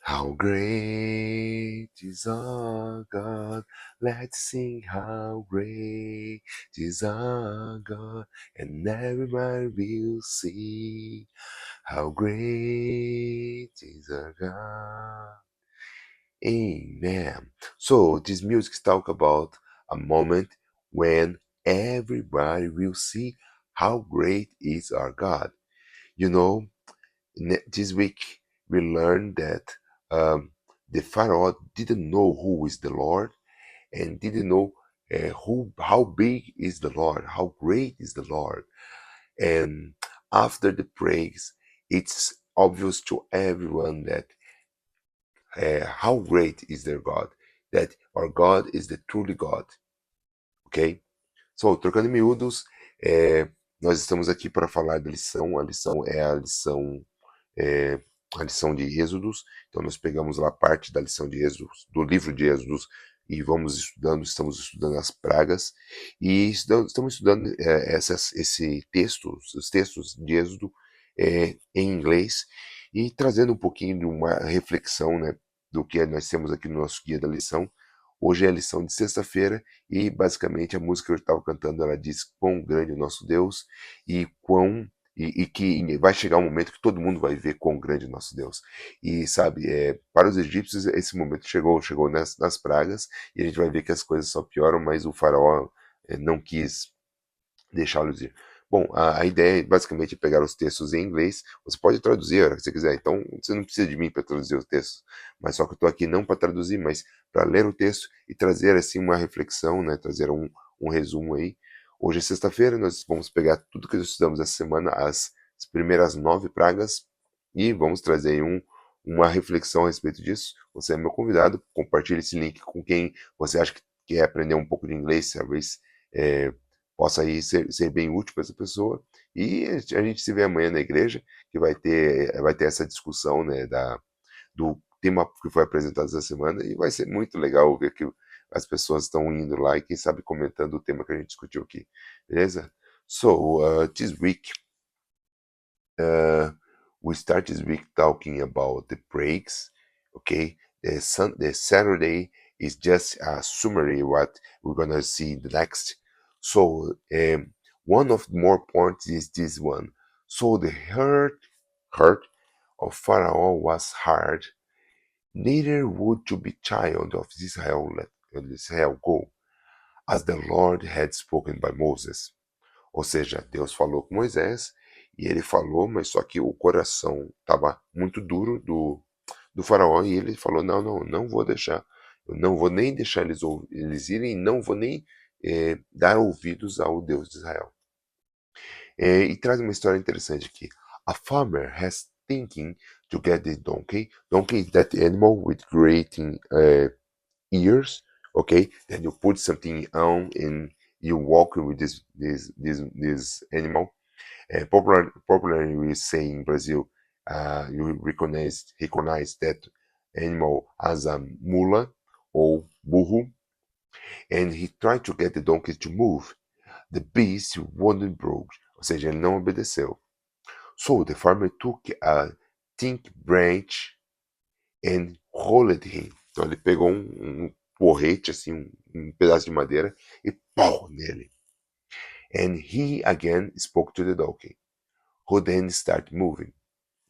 How great is our God. Let's sing how great is our God. And everybody will see how great is our God. Amen. So this music talk about a moment when everybody will see how great is our God. You know, this week we learned that um, the Pharaoh didn't know who is the Lord and didn't know how big is the Lord, how great is the Lord. And after the praise, it's obvious to everyone that how great is their God, that our God is the truly God, ok? So, trocando em miúdos, nós estamos aqui para falar da lição. A lição é é, a lição de Êxodos. Então, nós pegamos lá parte da lição de Êxodos, do livro de Êxodos, e estamos estudando as pragas, e estamos estudando esse texto, os textos de Êxodo em inglês, e trazendo um pouquinho de uma reflexão, né, do que nós temos aqui no nosso guia da lição. Hoje é a lição de sexta-feira e basicamente a música que eu estava cantando ela diz quão grande é o nosso Deus e que vai chegar um momento que todo mundo vai ver quão grande é o nosso Deus. E sabe, para os egípcios esse momento chegou nas pragas e a gente vai ver que as coisas só pioram, mas o faraó não quis deixá-los ir. Bom, a ideia é basicamente pegar os textos em inglês. Você pode traduzir a hora que você quiser, então você não precisa de mim para traduzir os textos. Mas só que eu estou aqui não para traduzir, mas para ler o texto e trazer assim uma reflexão, né? Trazer um resumo aí. Hoje é sexta-feira, nós vamos pegar tudo que nós estudamos essa semana, as primeiras 9 pragas, e vamos trazer aí uma reflexão a respeito disso. Você é meu convidado, compartilhe esse link com quem você acha que quer aprender um pouco de inglês, talvez possa aí ser bem útil para essa pessoa. E a gente se vê amanhã na igreja, que vai ter essa discussão, né, do tema que foi apresentado essa semana, e vai ser muito legal ver que as pessoas estão indo lá e quem sabe comentando o tema que a gente discutiu aqui, beleza? So, this week, uh, we start this week talking about the breaks, okay? The Saturday is just a summary what we're gonna see in the next. So one of the more points is this one. So the heart of Pharaoh was hard, neither would to be child of Israel go, as the Lord had spoken by Moses. Ou seja, Deus falou com Moisés e ele falou, mas só que o coração estava muito duro do faraó e ele falou, não vou deixar, eu não vou nem deixar eles irem, não vou nem dar ouvidos ao Deus de Israel. E traz uma história interessante aqui. A farmer has thinking to get the donkey. Donkey is that animal with great ears, okay? Then you put something on and you walk with this animal. Popularly we say in Brazil, you recognize that animal as a mula or burro, and he tried to get the donkey to move. The beast wouldn't broke, ou seja, ele não obedeceu. So the farmer took a thick branch and rolled him. Então ele pegou um porrete, assim, um pedaço de madeira e pau nele. And he again spoke to the donkey, who then started moving.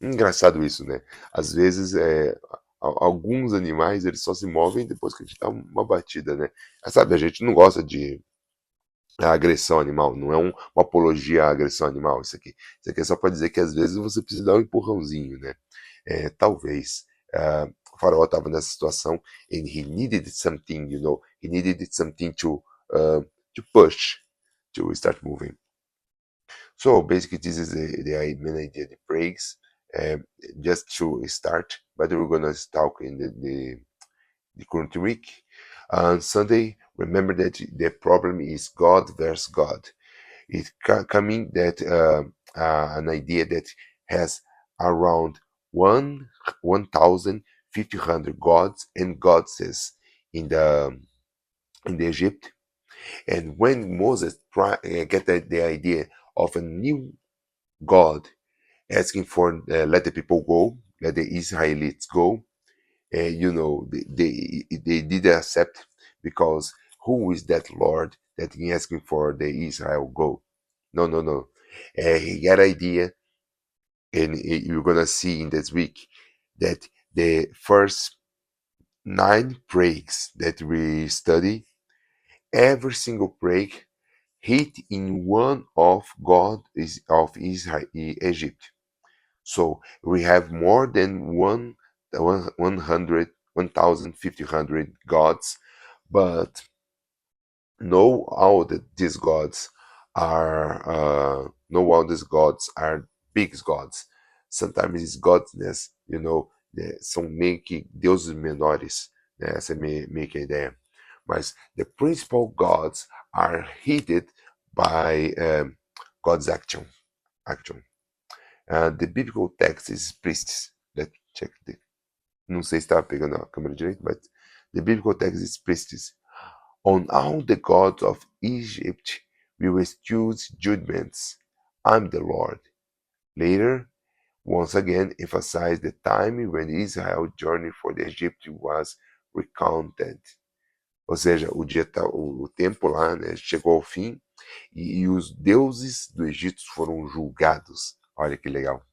Engraçado isso, né? Às vezes, alguns animais eles só se movem depois que a gente dá uma batida, né? Sabe, a gente não gosta de agressão animal, não é uma apologia à agressão animal isso aqui. Isso aqui é só para dizer que às vezes você precisa dar um empurrãozinho, né? Talvez o faraó estava nessa situação and he needed something, he needed something to push, to start moving. So basically, this is the main idea, the praise, just to start. But we're gonna talk in the current week. On Sunday, remember that the problem is God versus God. It's coming that an idea that has around 1,500 gods and goddesses in the Egypt. And when Moses get the idea of a new God asking for let the people go, let the Israelites go. They did accept, because who is that Lord that he asking for the Israel go? No, no, no. He got idea, and you're gonna see in this week that the first 9 plagues that we study, every single plague hit in one of God is of Israel, Egypt. So we have more than 100, 1,500 gods, but no all these gods are big gods. Sometimes it's godness, são meio que deuses menores, né? Essa é meio que a ideia. Mas the principal gods are heeded by God's action. The biblical text is priests. Let's check the. Não sei se estava pegando a câmera direito, but the biblical text is priests. On all the gods of Egypt will excuse judgments. I'm the Lord. Later, once again, emphasize the time when Israel's journey for the Egypt was recounted. Ou seja, o tempo lá, né, chegou ao fim e os deuses do Egito foram julgados. Olha que legal.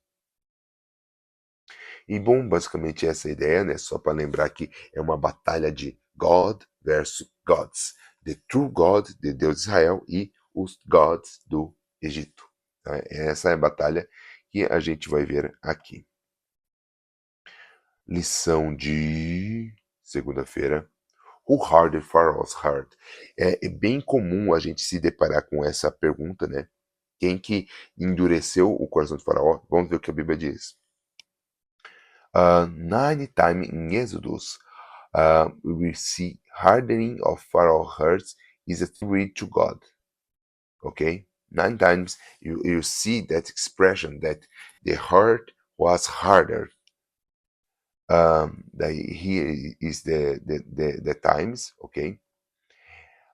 E bom, basicamente essa é a ideia, né? Só para lembrar que é uma batalha de God versus gods. The true God, de Deus de Israel, e os gods do Egito. Tá? Essa é a batalha que a gente vai ver aqui. Lição de segunda-feira. Who hardened Pharaoh's heart? É bem comum a gente se deparar com essa pergunta, né? Quem que endureceu o coração de Faraó? Vamos ver o que a Bíblia diz. 9 times in Exodus, we see hardening of Pharaoh's heart is attributed to God. Okay? 9 times you see that expression that the heart was harder. Here is the times, okay?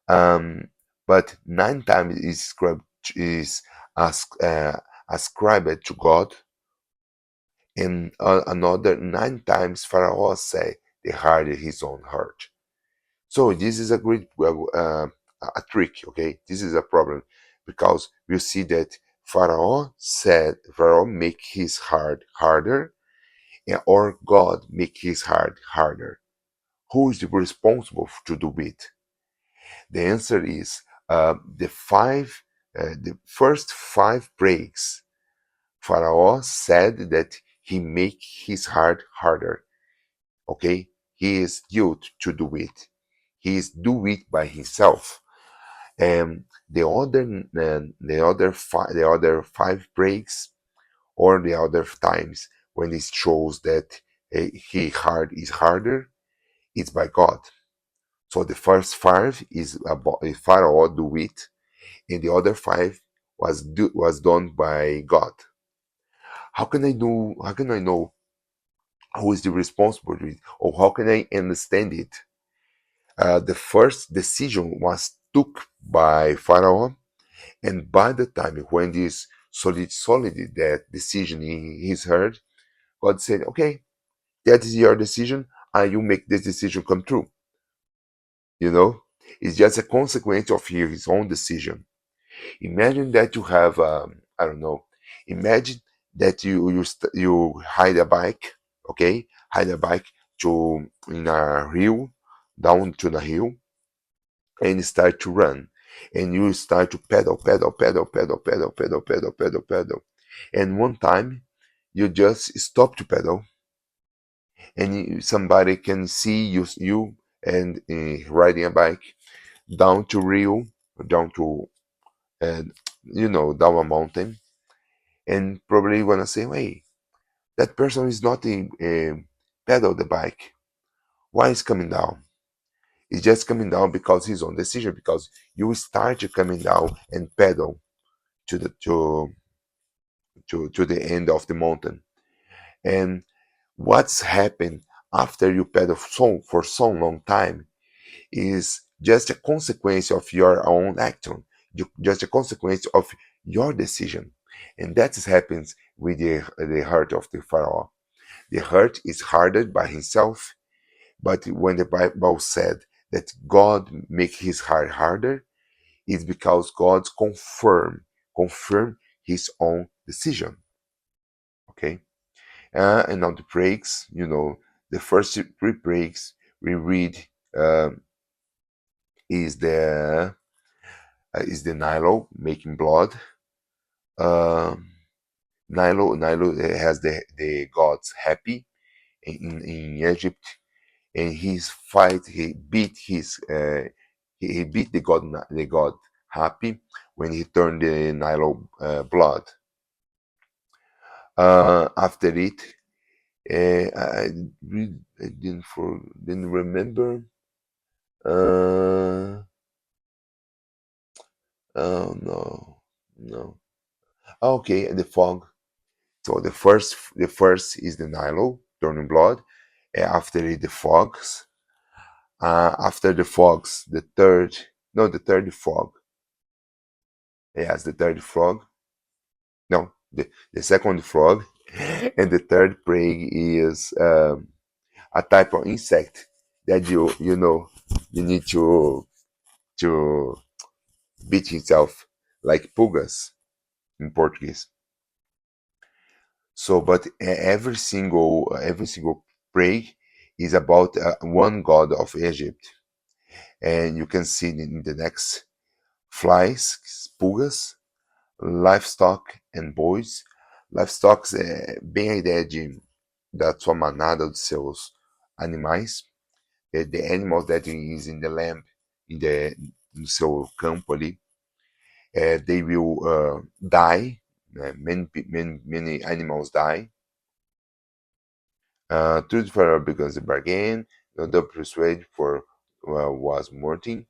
But 9 times is ascribed to God, and another 9 times Pharaoh said they hardened his own heart. So this is a great a trick, okay? This is a problem, because we see that Pharaoh make his heart harder, or God make his heart harder. Who is responsible to do it? The answer is the first 5 plagues. Pharaoh said that he make his heart harder. Okay, he is due to do it. He is do it by himself. And the other 5 plagues, or the other times when it shows that his heart is harder, it's by God. So the first 5 is about Pharaoh do it, and the other 5 was done by God. How can I know who is the responsible for it, or how can I understand it? The first decision was took by Pharaoh, and by the time when this solid that decision in his heart, God said, "Okay, that is your decision, and you make this decision come true." It's just a consequence of his own decision. Imagine that you have, I don't know. Imagine that you hide a bike, okay? Hide a bike in a hill, down to the hill, and start to run, and you start to pedal, and one time you just stop to pedal, and somebody can see you and riding a bike down to Rio, down to down a mountain, and probably gonna say, "Hey, that person is not pedal the bike. Why is coming down?" It's just coming down because he's on decision. Because you start to coming down and pedal to the end of the mountain, and what's happened after you pedal for so long time is just a consequence of your own action, just a consequence of your decision. And that happens with the heart of the Pharaoh. The heart is hardened by himself, but when the Bible said that God make his heart harder, it's because God confirm his own decision. Okay, and now the breaks, the first three breaks we read um, is the Nilo making blood. Um, Nilo has the gods happy in Egypt, and he beat he beat the god happy when he turned the Nilo blood. After it, I didn't remember. Uh, oh no, no. Okay, the fog. So the first is the Nilo turning blood. After it, the fogs. After the fogs, the third fog. Yes, the third frog. No, the second frog. And the third plague is a type of insect that you need to beat himself, like pulgas in Portuguese. So, but every single plague is about one god of Egypt, and you can see in the next flies, pulgas, livestock and boys. Livestock é bem a ideia da sua manada, dos seus animais. The animals that is in the land, no seu campo ali. They will die. Many animals die. Truth for becomes a bargain. The persuade for was morting.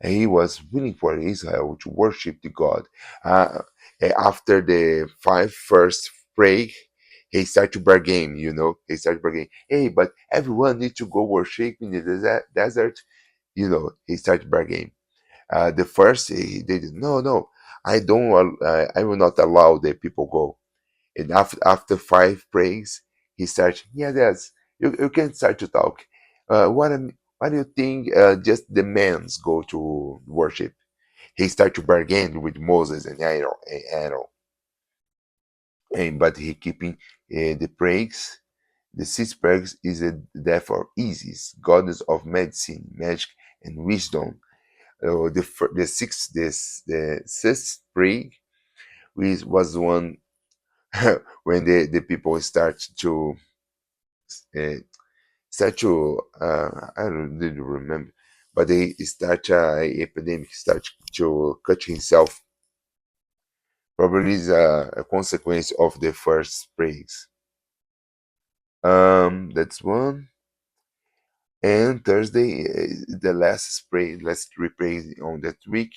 He was willing for Israel to worship the God. Uh, After the first plague, he started to bargain. He started bargaining. Hey, but everyone needs to go worship in the desert. He started bargaining. The first, they did no, no. I don't. I will not allow the people go. And after five prays, he starts, yeah, yes, you can start to talk. What do you think just the men's go to worship? He started to bargain with Moses and Aaron. But he keeping the praise. The sixth praise is therefore Isis, goddess of medicine, magic, and wisdom. The sixth praise was one when the people uh, I don't really remember, but they start epidemic, start to cut himself. Probably is a consequence of the first praise. That's one. And Thursday, the last three praise on that week.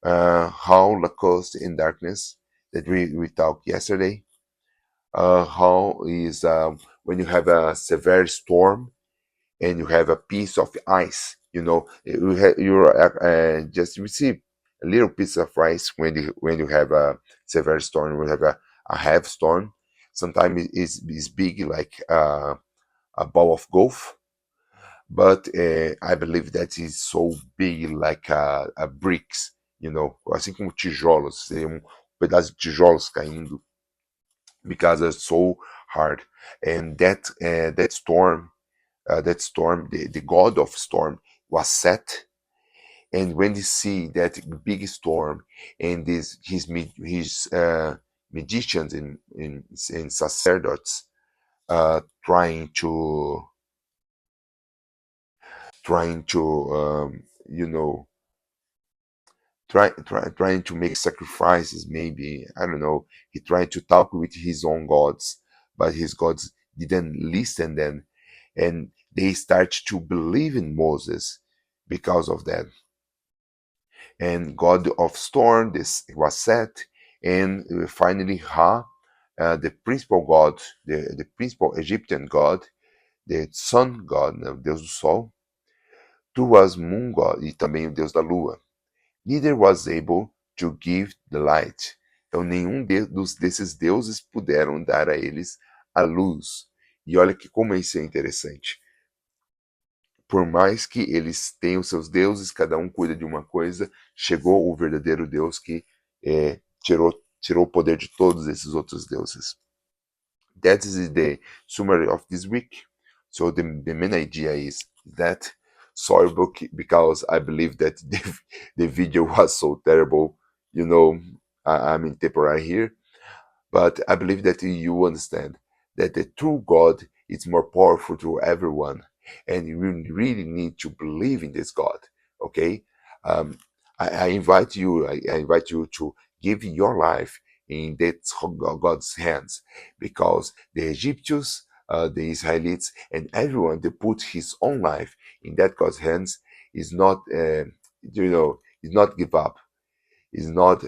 Holocaust in darkness that we talked yesterday. How is when you have a severe storm and you have a piece of ice. You just receive a little piece of ice when you have a severe storm. When you have a heavy storm. Sometimes it's big like a ball of golf, but I believe that is so big like a bricks. Assim como tijolos, seria pedaço de tijolos caindo because it's so hard. And that storm, the god of storm, was set. And when you see that big storm and his magicians and sacerdotes trying to you know trying to make sacrifices, maybe, I don't know. He tried to talk with his own gods, but his gods didn't listen then, and they start to believe in Moses because of that. And god of storm, this was set. And finally the principal god, the principal Egyptian god, the sun god, né, o deus do sol, tu was moon god e também o deus da lua. Neither was able to give the light. Então, nenhum desses deuses puderam dar a eles a luz. E olha que como isso é interessante. Por mais que eles tenham seus deuses, cada um cuida de uma coisa, chegou o verdadeiro Deus que tirou o poder de todos esses outros deuses. That is the summary of this week. So the main idea is that, sorry because I believe that the video was so terrible. I'm in temporary here, but I believe that you understand that the true God is more powerful to everyone, and you really need to believe in this God. Okay, um, I invite you. I invite you to give your life in that God's hands, because the Egyptians, the Israelites, and everyone they put his own life in that God's hands is not, is not give up. Is not.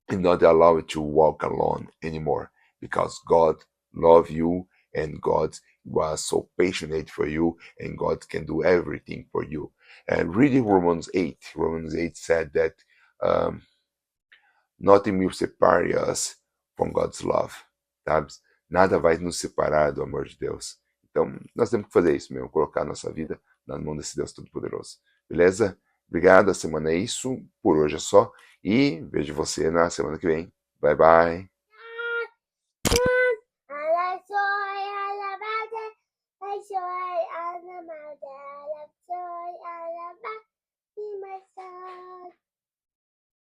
And not allow you to walk alone anymore, because God loves you, and God was so passionate for you, and God can do everything for you. And reading Romans 8 said that um, nothing will separate us from God's love, sabe? Nada vai nos separar do amor de Deus. Então, nós temos que fazer isso mesmo, colocar a nossa vida na mão desse Deus Todo-Poderoso. Beleza? Obrigado, a semana é isso. Por hoje é só. E vejo você na semana que vem. Bye, bye.